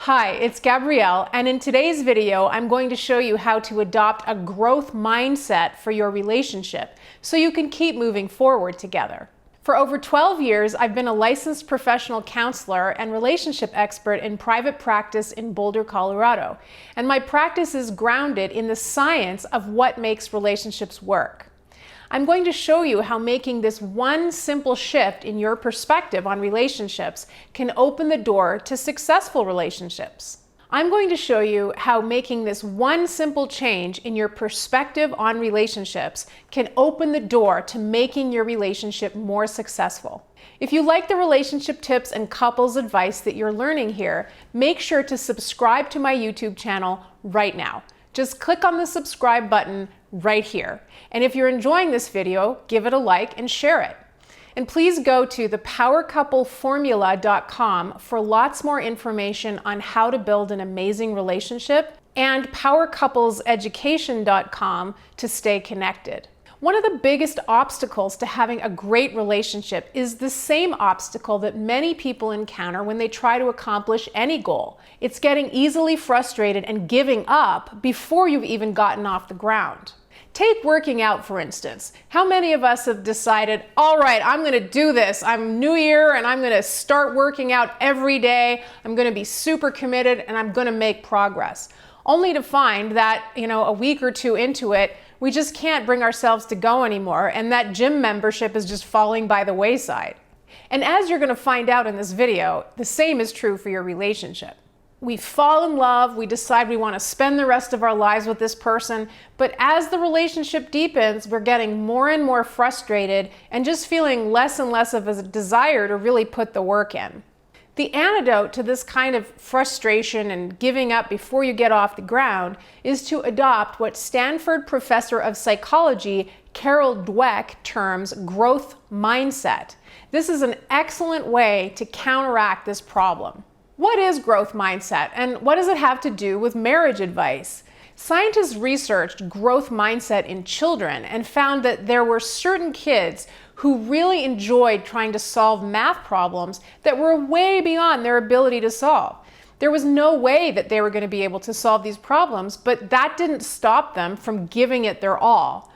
Hi, it's Gabrielle, and in today's video, I'm going to show you how to adopt a growth mindset for your relationship so you can keep moving forward together. For over 12 years, I've been a licensed professional counselor and relationship expert in private practice in Boulder, Colorado, and my practice is grounded in the science of what makes relationships work. I'm going to show you how making this one simple shift in your perspective on relationships can open the door to successful relationships. I'm going to show you how making this one simple change in your perspective on relationships can open the door to making your relationship more successful. If you like the relationship tips and couples advice that you're learning here, make sure to subscribe to my YouTube channel right now. Just click on the subscribe button right here. And if you're enjoying this video, give it a like and share it. And please go to thepowercoupleformula.com for lots more information on how to build an amazing relationship, and powercoupleseducation.com to stay connected. One of the biggest obstacles to having a great relationship is the same obstacle that many people encounter when they try to accomplish any goal. It's getting easily frustrated and giving up before you've even gotten off the ground. Take working out, for instance. How many of us have decided, all right, I'm going to do this. I'm New Year and I'm going to start working out every day. I'm going to be super committed and I'm going to make progress. Only to find that, a week or two into it, we just can't bring ourselves to go anymore, and that gym membership is just falling by the wayside. And as you're going to find out in this video, the same is true for your relationship. We fall in love, we decide we want to spend the rest of our lives with this person, but as the relationship deepens, we're getting more and more frustrated and just feeling less and less of a desire to really put the work in. The antidote to this kind of frustration and giving up before you get off the ground is to adopt what Stanford professor of psychology Carol Dweck terms growth mindset. This is an excellent way to counteract this problem. What is growth mindset, and what does it have to do with marriage advice? Scientists researched growth mindset in children and found that there were certain kids who really enjoyed trying to solve math problems that were way beyond their ability to solve. There was no way that they were going to be able to solve these problems, but that didn't stop them from giving it their all.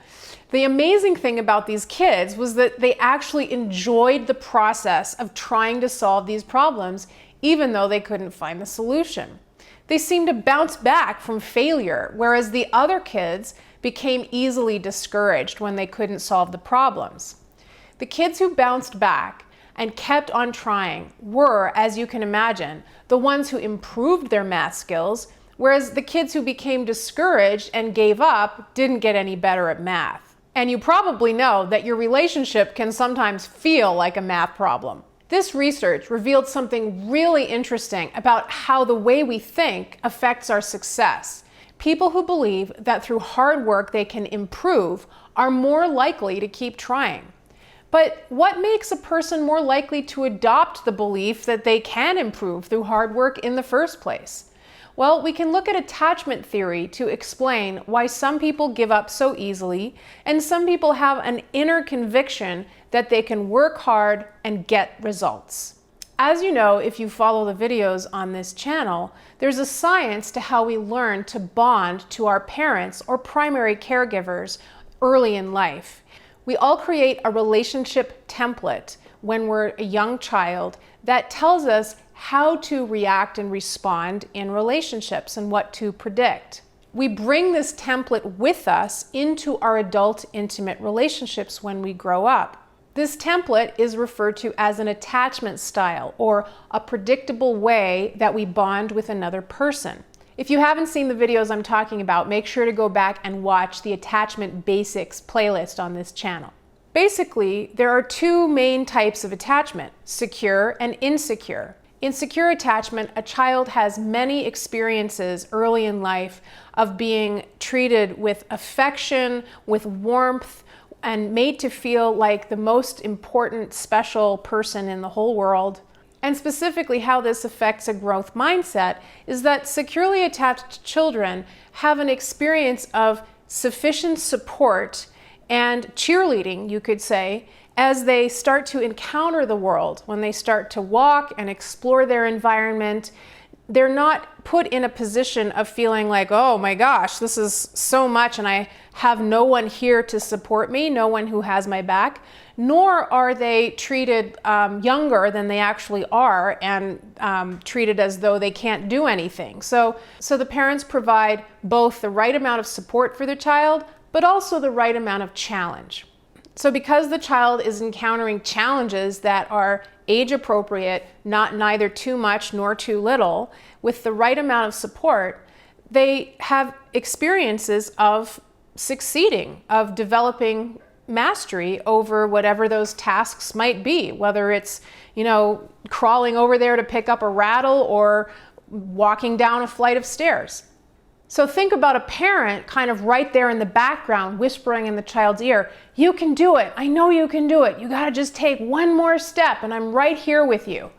The amazing thing about these kids was that they actually enjoyed the process of trying to solve these problems, even though they couldn't find the solution. They seemed to bounce back from failure, whereas the other kids became easily discouraged when they couldn't solve the problems. The kids who bounced back and kept on trying were, as you can imagine, the ones who improved their math skills, whereas the kids who became discouraged and gave up didn't get any better at math. And you probably know that your relationship can sometimes feel like a math problem. This research revealed something really interesting about how the way we think affects our success. People who believe that through hard work they can improve are more likely to keep trying. But what makes a person more likely to adopt the belief that they can improve through hard work in the first place? Well, we can look at attachment theory to explain why some people give up so easily and some people have an inner conviction that they can work hard and get results. As you know, if you follow the videos on this channel, there's a science to how we learn to bond to our parents or primary caregivers early in life. We all create a relationship template when we're a young child that tells us how to react and respond in relationships and what to predict. We bring this template with us into our adult intimate relationships when we grow up. This template is referred to as an attachment style, or a predictable way that we bond with another person. If you haven't seen the videos I'm talking about, make sure to go back and watch the Attachment Basics playlist on this channel. Basically, there are two main types of attachment: secure and insecure. In secure attachment, a child has many experiences early in life of being treated with affection, with warmth, and made to feel like the most important, special person in the whole world. And specifically how this affects a growth mindset is that securely attached children have an experience of sufficient support and cheerleading, you could say, as they start to encounter the world, when they start to walk and explore their environment, they're not put in a position of feeling like, oh my gosh, this is so much and I have no one here to support me, no one who has my back, nor are they treated younger than they actually are and treated as though they can't do anything. So the parents provide both the right amount of support for their child, but also the right amount of challenge. So because the child is encountering challenges that are age appropriate, neither too much nor too little, with the right amount of support, they have experiences of succeeding, of developing mastery over whatever those tasks might be, whether it's, crawling over there to pick up a rattle or walking down a flight of stairs. So think about a parent kind of right there in the background, whispering in the child's ear, you can do it. I know you can do it. You got to just take one more step and I'm right here with you.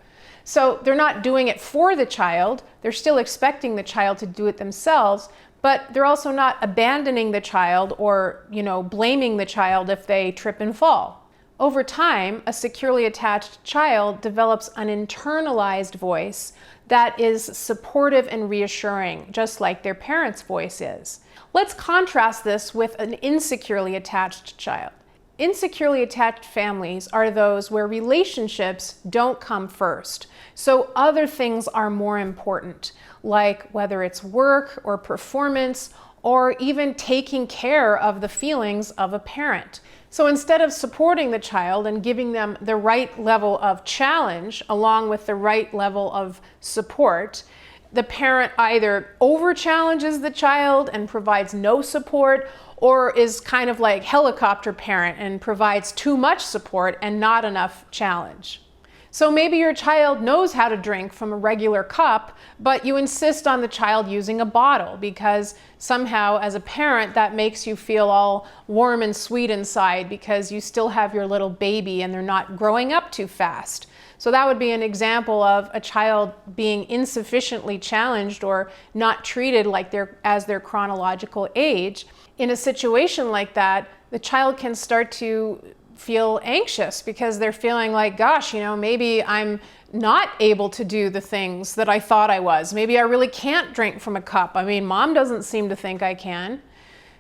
So they're not doing it for the child. They're still expecting the child to do it themselves, but they're also not abandoning the child or, blaming the child if they trip and fall. Over time, a securely attached child develops an internalized voice that is supportive and reassuring, just like their parents' voice is. Let's contrast this with an insecurely attached child. Insecurely attached families are those where relationships don't come first, so other things are more important, like whether it's work or performance or even taking care of the feelings of a parent. So instead of supporting the child and giving them the right level of challenge along with the right level of support, the parent either over-challenges the child and provides no support, or is kind of like helicopter parent and provides too much support and not enough challenge. So maybe your child knows how to drink from a regular cup, but you insist on the child using a bottle because somehow as a parent that makes you feel all warm and sweet inside because you still have your little baby and they're not growing up too fast. So that would be an example of a child being insufficiently challenged or not treated like as their chronological age. In a situation like that, the child can start to feel anxious because they're feeling like, gosh, maybe I'm not able to do the things that I thought I was. Maybe I really can't drink from a cup. I mean, mom doesn't seem to think I can.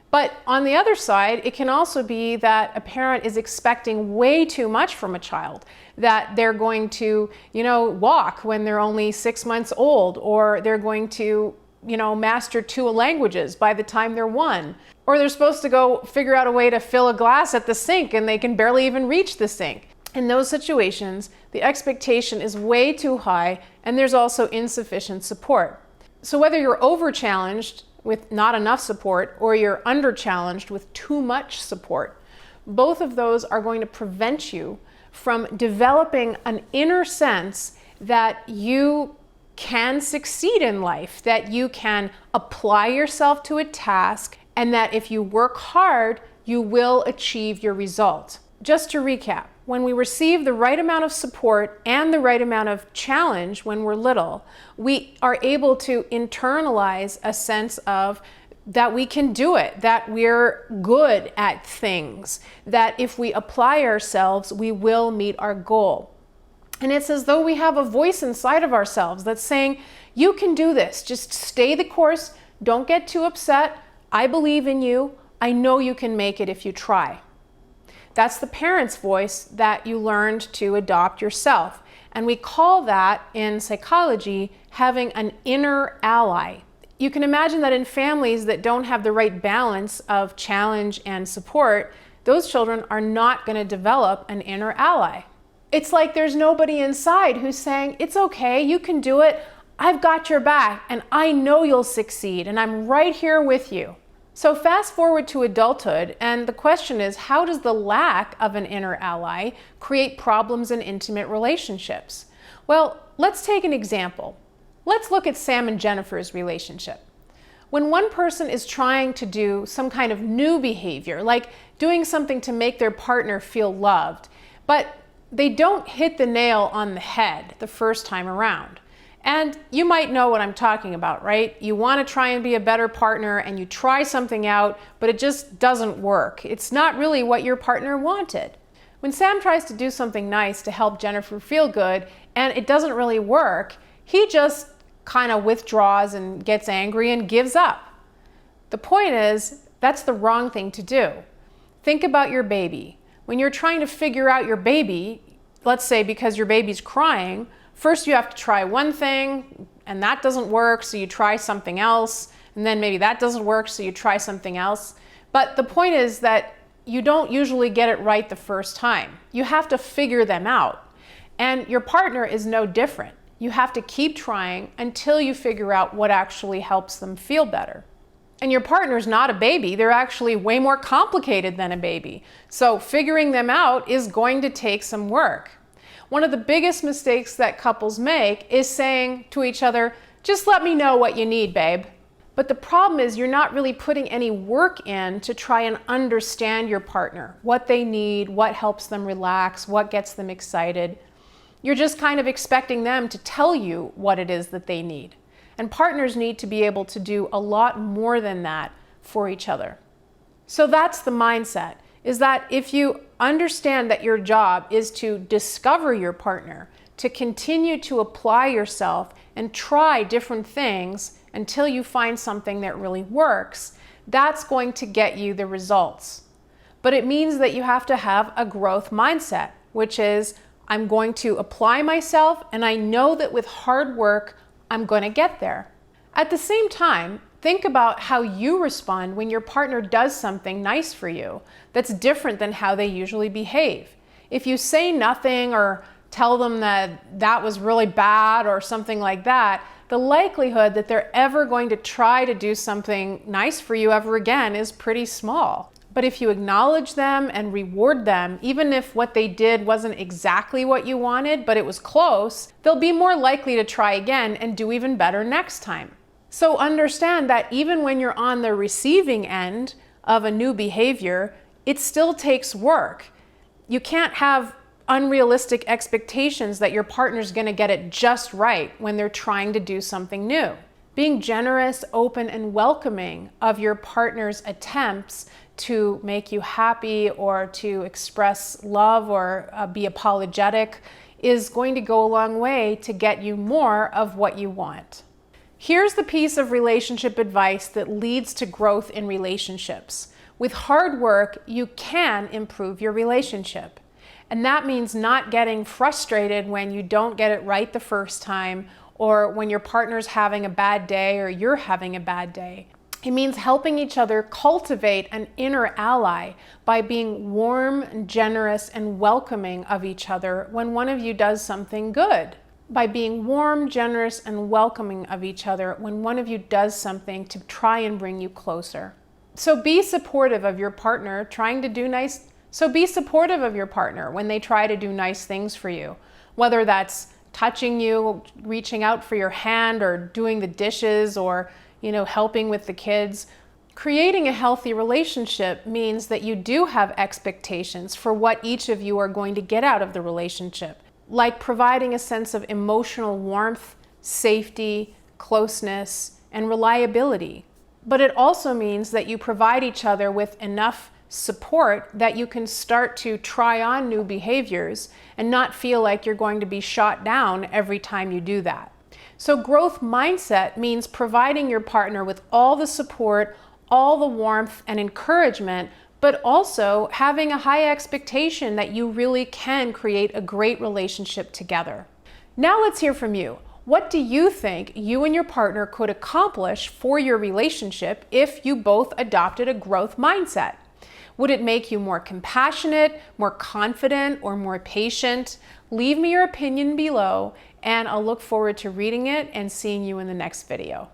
But on the other side, it can also be that a parent is expecting way too much from a child, that they're going to, walk when they're only 6 months old, or they're going to, master 2 languages by the time they're 1. Or they're supposed to go figure out a way to fill a glass at the sink and they can barely even reach the sink. In those situations, the expectation is way too high and there's also insufficient support. So whether you're over-challenged with not enough support or you're under-challenged with too much support, both of those are going to prevent you from developing an inner sense that you can succeed in life, that you can apply yourself to a task, and that if you work hard, you will achieve your result. Just to recap, when we receive the right amount of support and the right amount of challenge when we're little, we are able to internalize a sense of that we can do it, that we're good at things, that if we apply ourselves, we will meet our goal. And it's as though we have a voice inside of ourselves that's saying, you can do this, just stay the course, don't get too upset, I believe in you, I know you can make it if you try. That's the parent's voice that you learned to adopt yourself. And we call that in psychology having an inner ally. You can imagine that in families that don't have the right balance of challenge and support, those children are not going to develop an inner ally. It's like there's nobody inside who's saying, it's okay, you can do it, I've got your back, and I know you'll succeed, and I'm right here with you. So fast forward to adulthood, and the question is, how does the lack of an inner ally create problems in intimate relationships? Well, let's take an example. Let's look at Sam and Jennifer's relationship. When one person is trying to do some kind of new behavior, like doing something to make their partner feel loved, but they don't hit the nail on the head the first time around. And you might know what I'm talking about, right? You want to try and be a better partner and you try something out, but it just doesn't work. It's not really what your partner wanted. When Sam tries to do something nice to help Jennifer feel good and it doesn't really work, he just kind of withdraws and gets angry and gives up. The point is, that's the wrong thing to do. Think about your baby. When you're trying to figure out your baby, let's say because your baby's crying, first you have to try one thing and that doesn't work, so you try something else, and then maybe that doesn't work, so you try something else. But the point is that you don't usually get it right the first time. You have to figure them out. And your partner is no different. You have to keep trying until you figure out what actually helps them feel better. And your partner's not a baby. They're actually way more complicated than a baby. So figuring them out is going to take some work. One of the biggest mistakes that couples make is saying to each other, just let me know what you need, babe. But the problem is you're not really putting any work in to try and understand your partner, what they need, what helps them relax, what gets them excited. You're just kind of expecting them to tell you what it is that they need. And partners need to be able to do a lot more than that for each other. So that's the mindset, is that if you understand that your job is to discover your partner, to continue to apply yourself and try different things until you find something that really works, that's going to get you the results. But it means that you have to have a growth mindset, which is, I'm going to apply myself, and I know that with hard work, I'm going to get there. At the same time, think about how you respond when your partner does something nice for you that's different than how they usually behave. If you say nothing or tell them that that was really bad or something like that, the likelihood that they're ever going to try to do something nice for you ever again is pretty small. But if you acknowledge them and reward them, even if what they did wasn't exactly what you wanted, but it was close, they'll be more likely to try again and do even better next time. So understand that even when you're on the receiving end of a new behavior, it still takes work. You can't have unrealistic expectations that your partner's going to get it just right when they're trying to do something new. Being generous, open, and welcoming of your partner's attempts to make you happy or to express love or be apologetic is going to go a long way to get you more of what you want. Here's the piece of relationship advice that leads to growth in relationships. With hard work, you can improve your relationship. And that means not getting frustrated when you don't get it right the first time, or when your partner's having a bad day or you're having a bad day. It means helping each other cultivate an inner ally by being warm, generous, and welcoming of each other when one of you does something good. By being warm, generous, and welcoming of each other when one of you does something to try and bring you closer. So be supportive of your partner be supportive of your partner when they try to do nice things for you, whether that's touching you, reaching out for your hand, or doing the dishes, or helping with the kids. Creating a healthy relationship means that you do have expectations for what each of you are going to get out of the relationship, like providing a sense of emotional warmth, safety, closeness, and reliability. But it also means that you provide each other with enough support that you can start to try on new behaviors and not feel like you're going to be shot down every time you do that. So growth mindset means providing your partner with all the support, all the warmth and encouragement, but also having a high expectation that you really can create a great relationship together. Now let's hear from you. What do you think you and your partner could accomplish for your relationship if you both adopted a growth mindset? Would it make you more compassionate, more confident, or more patient? Leave me your opinion below, and I'll look forward to reading it and seeing you in the next video.